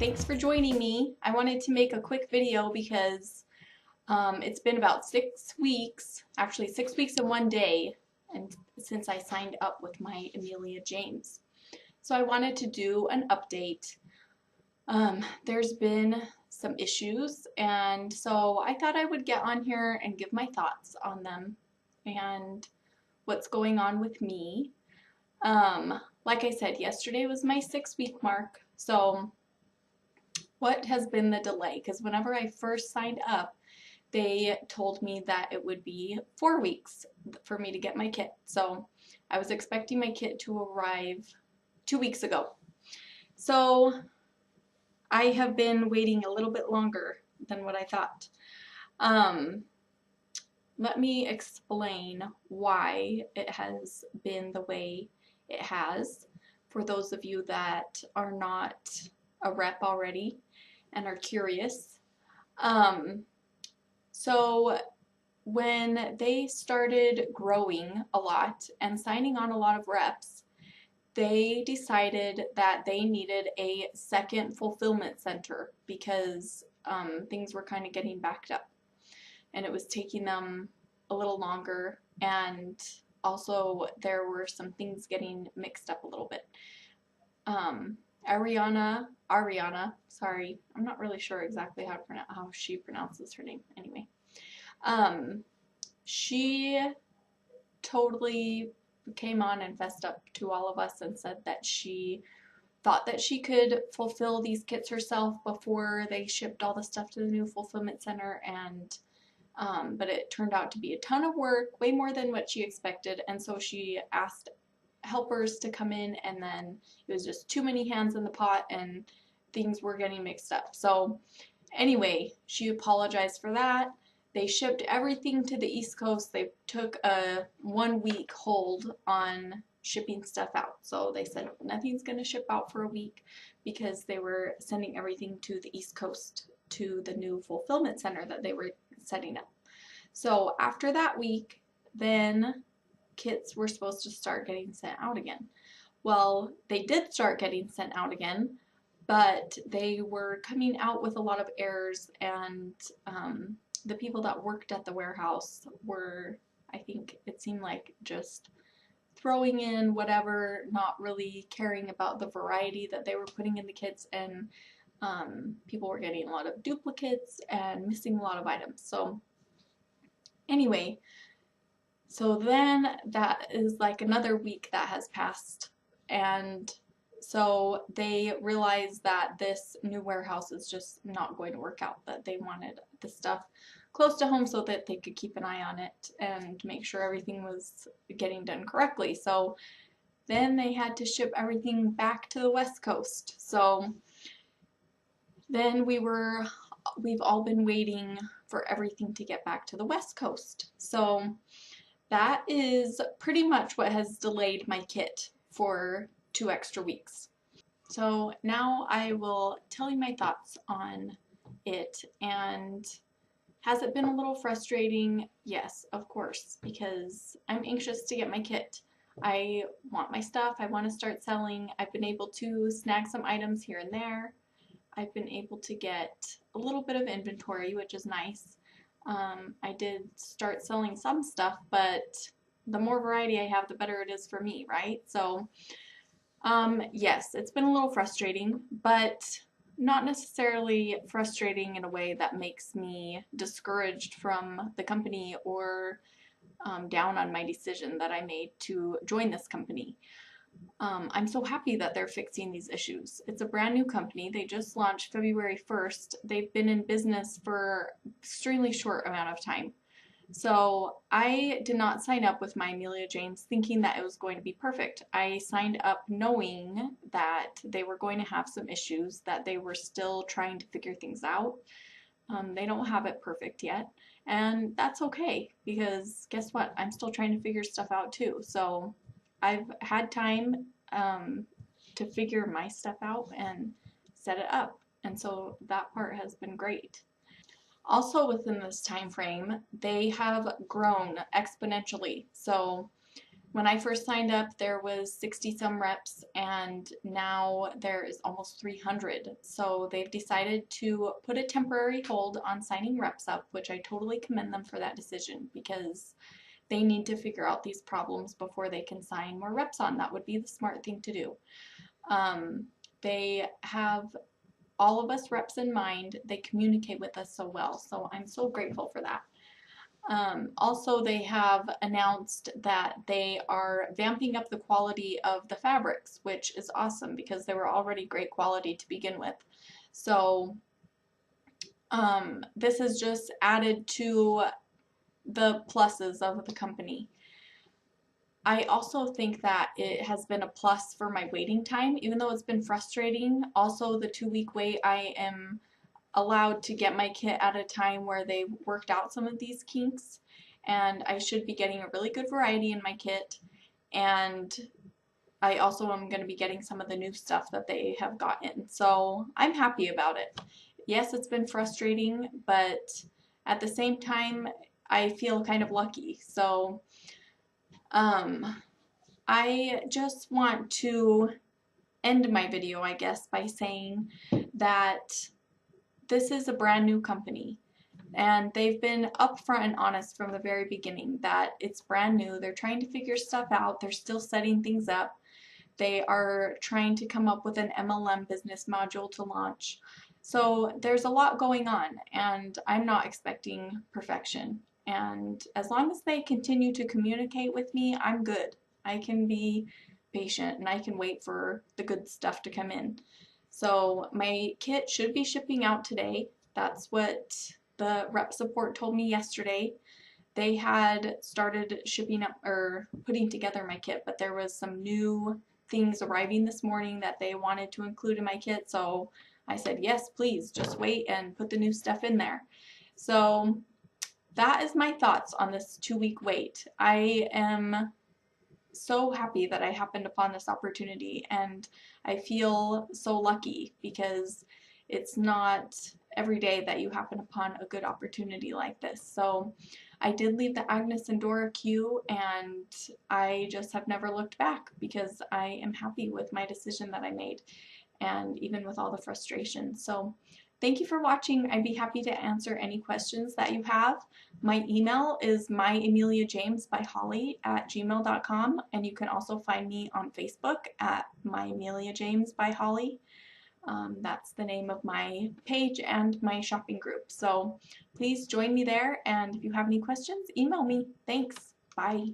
thanks for joining me. I wanted to make a quick video because it's been about 6 weeks, actually 6 weeks and one day, and since I signed up with My Amelia James. So I wanted to do an update. There's been some issues, and so I thought I would get on here and give my thoughts on them and what's going on with me. Like I said, yesterday was my 6 week mark, so what has been the delay? Because whenever I first signed up, they told me that it would be 4 weeks for me to get my kit. So I was expecting my kit to arrive 2 weeks ago. So I have been waiting a little bit longer than what I thought. Let me explain why it has been the way it has for those of you that are not a rep already and are curious. So when they started growing a lot and signing on a lot of reps, they decided that they needed a second fulfillment center because things were kind of getting backed up and it was taking them a little longer, and also there were some things getting mixed up a little bit. Ariana, sorry, I'm not really sure exactly how she pronounces her name. Anyway, she totally came on and fessed up to all of us and said that she thought that she could fulfill these kits herself before they shipped all the stuff to the new fulfillment center, and but it turned out to be a ton of work, way more than what she expected, and so she asked helpers to come in, and then it was just too many hands in the pot and things were getting mixed up. So anyway, she apologized for that. They shipped everything to the East Coast. They took a 1 week hold on shipping stuff out. So they said nothing's going to ship out for a week because they were sending everything to the East Coast to the new fulfillment center that they were setting up. So after that week, then kits were supposed to start getting sent out again. Well, they did start getting sent out again, but they were coming out with a lot of errors, and the people that worked at the warehouse were, I think it seemed like, just throwing in whatever, not really caring about the variety that they were putting in the kits, and people were getting a lot of duplicates and missing a lot of items. So anyway, so then that is like another week that has passed, and so they realized that this new warehouse is just not going to work out, that they wanted the stuff close to home so that they could keep an eye on it and make sure everything was getting done correctly. So then they had to ship everything back to the West Coast. So then we've all been waiting for everything to get back to the West Coast. So that is pretty much what has delayed my kit for 2 extra weeks. So now I will tell you my thoughts on it. And has it been a little frustrating? Yes, of course, because I'm anxious to get my kit. I want my stuff. I want to start selling. I've been able to snag some items here and there. I've been able to get a little bit of inventory, which is nice. I did start selling some stuff, but the more variety I have, the better it is for me, right? So yes, it's been a little frustrating, but not necessarily frustrating in a way that makes me discouraged from the company or down on my decision that I made to join this company. I'm so happy that they're fixing these issues. It's a brand new company. They just launched February 1st. They've been in business for an extremely short amount of time. So I did not sign up with My Amelia James thinking that it was going to be perfect. I signed up knowing that they were going to have some issues, that they were still trying to figure things out. They don't have it perfect yet, and that's okay, because guess what? I'm still trying to figure stuff out too. So I've had time to figure my stuff out and set it up, and so that part has been great. Also within this time frame, they have grown exponentially. So When I first signed up, there was 60 some reps, and now there is almost 300. So they've decided to put a temporary hold on signing reps up, which I totally commend them for that decision, because they need to figure out these problems before they can sign more reps on. That would be the smart thing to do. They have all of us reps in mind. They communicate with us so well, so I'm so grateful for that. Also, they have announced that they are vamping up the quality of the fabrics, which is awesome because they were already great quality to begin with. So this is just added to the pluses of the company. I also think that it has been a plus for my waiting time, even though it's been frustrating. Also, the 2-week wait, I am allowed to get my kit at a time where they've worked out some of these kinks, and I should be getting a really good variety in my kit, and I also am going to be getting some of the new stuff that they have gotten, so I'm happy about it. Yes, it's been frustrating, but at the same time I feel kind of lucky. So I just want to end my video, I guess, by saying that this is a brand new company, and they've been upfront and honest from the very beginning that it's brand new. They're trying to figure stuff out. They're still setting things up. They are trying to come up with an MLM business module to launch. So there's a lot going on, and I'm not expecting perfection. And as long as they continue to communicate with me, I'm good. I can be patient and I can wait for the good stuff to come in. So my kit should be shipping out today. That's what the rep support told me yesterday. They had started shipping up or putting together my kit, but there was some new things arriving this morning that they wanted to include in my kit. So I said, yes, please just wait and put the new stuff in there. So that is my thoughts on this 2-week wait. I am so happy that I happened upon this opportunity, and I feel so lucky because it's not every day that you happen upon a good opportunity like this. So I did leave the Agnes and Dora queue, and I just have never looked back because I am happy with my decision that I made, and even with all the frustration. So thank you for watching. I'd be happy to answer any questions that you have. My email is myameliajamesbyholly@gmail.com, and you can also find me on Facebook at My Amelia James by Holly. That's the name of my page and my shopping group. So please join me there, and if you have any questions, email me. Thanks. Bye.